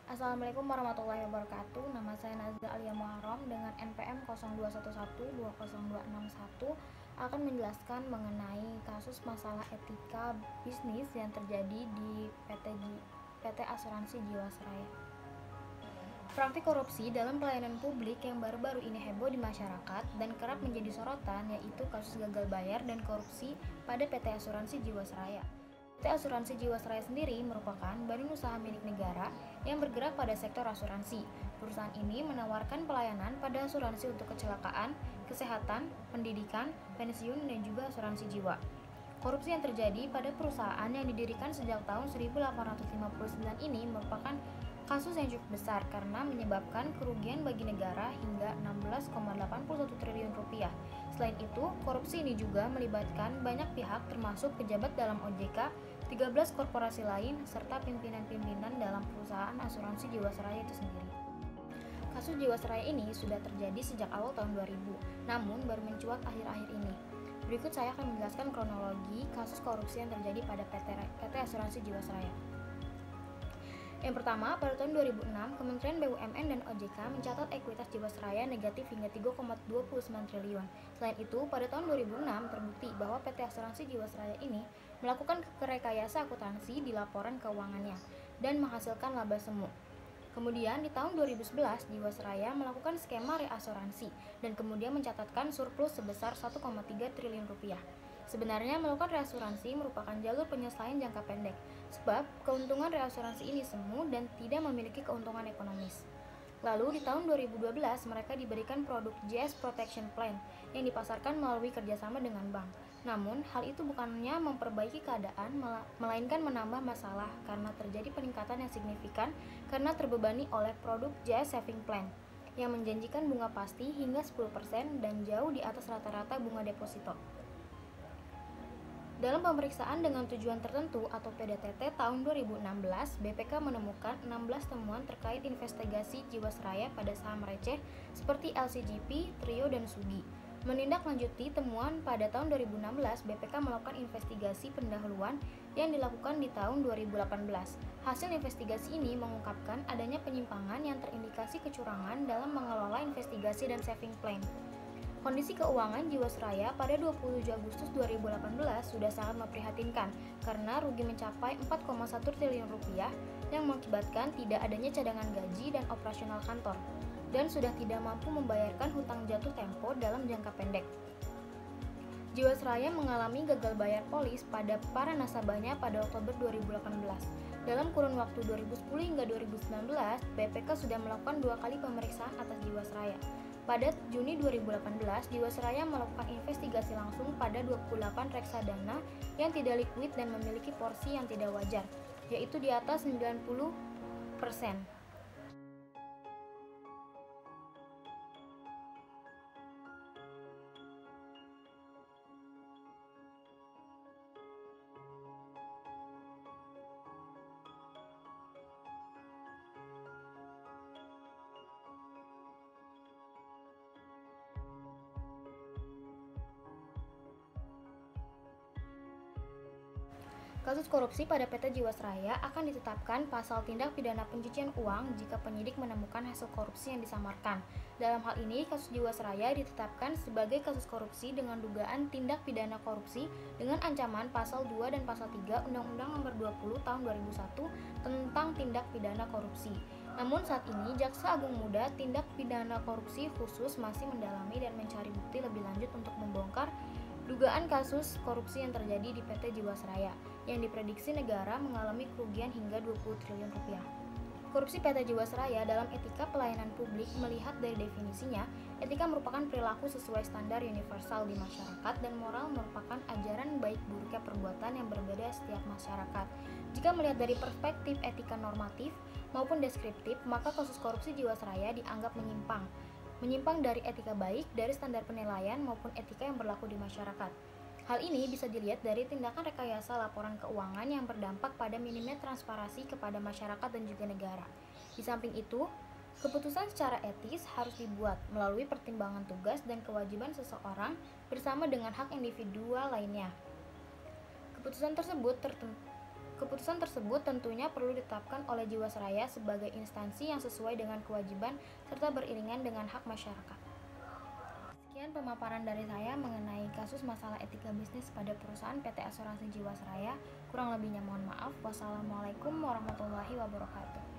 Assalamualaikum warahmatullahi wabarakatuh. Nama saya Nazla Alia Muharram dengan NPM 0211202661 akan menjelaskan mengenai kasus masalah etika bisnis yang terjadi di PT Asuransi Jiwasraya. Praktik korupsi dalam pelayanan publik yang baru-baru ini heboh di masyarakat dan kerap menjadi sorotan yaitu kasus gagal bayar dan korupsi pada PT Asuransi Jiwasraya. PT Asuransi Jiwasraya sendiri merupakan badan usaha milik negara yang bergerak pada sektor asuransi. Perusahaan ini menawarkan pelayanan pada asuransi untuk kecelakaan, kesehatan, pendidikan, pensiun, dan juga asuransi jiwa. Korupsi yang terjadi pada perusahaan yang didirikan sejak tahun 1859 ini merupakan kasus yang cukup besar karena menyebabkan kerugian bagi negara hingga 16,81 triliun rupiah. Selain itu, korupsi ini juga melibatkan banyak pihak termasuk pejabat dalam OJK, 13 korporasi lain, serta pimpinan-pimpinan dalam perusahaan asuransi Jiwasraya itu sendiri. Kasus Jiwasraya ini sudah terjadi sejak awal tahun 2000, namun baru mencuat akhir-akhir ini. Berikut saya akan menjelaskan kronologi kasus korupsi yang terjadi pada PT Asuransi Jiwasraya. Yang pertama, pada tahun 2006, Kementerian BUMN dan OJK mencatat ekuitas Jiwasraya negatif hingga 3,29 triliun. Selain itu, pada tahun 2006 terbukti bahwa PT Asuransi Jiwasraya ini melakukan rekayasa akuntansi di laporan keuangannya dan menghasilkan laba semu. Kemudian di tahun 2011, Jiwasraya melakukan skema reasuransi dan kemudian mencatatkan surplus sebesar 1,3 triliun rupiah. Sebenarnya melakukan reasuransi merupakan jalur penyelesaian jangka pendek, sebab keuntungan reasuransi ini semu dan tidak memiliki keuntungan ekonomis. Lalu di tahun 2012 mereka diberikan produk JS Protection Plan yang dipasarkan melalui kerjasama dengan bank. Namun hal itu bukannya memperbaiki keadaan, melainkan menambah masalah karena terjadi peningkatan yang signifikan karena terbebani oleh produk JS Saving Plan yang menjanjikan bunga pasti hingga 10% dan jauh di atas rata-rata bunga deposito. Dalam pemeriksaan dengan tujuan tertentu atau PDTT tahun 2016, BPK menemukan 16 temuan terkait investigasi Jiwasraya pada saham receh seperti LCGP, Trio, dan Sugi. Menindaklanjuti temuan pada tahun 2016, BPK melakukan investigasi pendahuluan yang dilakukan di tahun 2018. Hasil investigasi ini mengungkapkan adanya penyimpangan yang terindikasi kecurangan dalam mengelola investigasi dan saving plan. Kondisi keuangan Jiwasraya pada 27 Agustus 2018 sudah sangat memprihatinkan karena rugi mencapai 4,1 triliun rupiah yang mengakibatkan tidak adanya cadangan gaji dan operasional kantor dan sudah tidak mampu membayarkan hutang jatuh tempo dalam jangka pendek. Jiwasraya mengalami gagal bayar polis pada para nasabahnya pada Oktober 2018. Dalam kurun waktu 2010 hingga 2019, BPK sudah melakukan 2 kali pemeriksaan atas Jiwasraya. Pada Juni 2018, Jiwasraya melakukan investigasi langsung pada 28 reksadana yang tidak likuid dan memiliki porsi yang tidak wajar, yaitu di atas 90%. Kasus korupsi pada PT Jiwasraya akan ditetapkan pasal tindak pidana pencucian uang jika penyidik menemukan hasil korupsi yang disamarkan. Dalam hal ini, kasus Jiwasraya ditetapkan sebagai kasus korupsi dengan dugaan tindak pidana korupsi dengan ancaman pasal 2 dan pasal 3 Undang-Undang Nomor 20 Tahun 2001 tentang tindak pidana korupsi. Namun saat ini, Jaksa Agung Muda Tindak Pidana Korupsi Khusus masih mendalami dan mencari bukti lebih lanjut untuk membongkar dugaan kasus korupsi yang terjadi di PT Jiwasraya yang diprediksi negara mengalami kerugian hingga 20 triliun rupiah. Korupsi PT Jiwasraya dalam etika pelayanan publik melihat dari definisinya, etika merupakan perilaku sesuai standar universal di masyarakat dan moral merupakan ajaran baik buruknya perbuatan yang berbeda setiap masyarakat. Jika melihat dari perspektif etika normatif maupun deskriptif, maka kasus korupsi Jiwasraya dianggap menyimpang dari etika baik, dari standar penilaian maupun etika yang berlaku di masyarakat. Hal ini bisa dilihat dari tindakan rekayasa laporan keuangan yang berdampak pada minimnya transparansi kepada masyarakat dan juga negara. Di samping itu, keputusan secara etis harus dibuat melalui pertimbangan tugas dan kewajiban seseorang bersama dengan hak individual lainnya. Keputusan tersebut Keputusan tersebut tentunya perlu ditetapkan oleh Jiwasraya sebagai instansi yang sesuai dengan kewajiban serta beriringan dengan hak masyarakat. Sekian pemaparan dari saya mengenai kasus masalah etika bisnis pada perusahaan PT Asuransi Jiwasraya. Kurang lebihnya mohon maaf. Wassalamualaikum warahmatullahi wabarakatuh.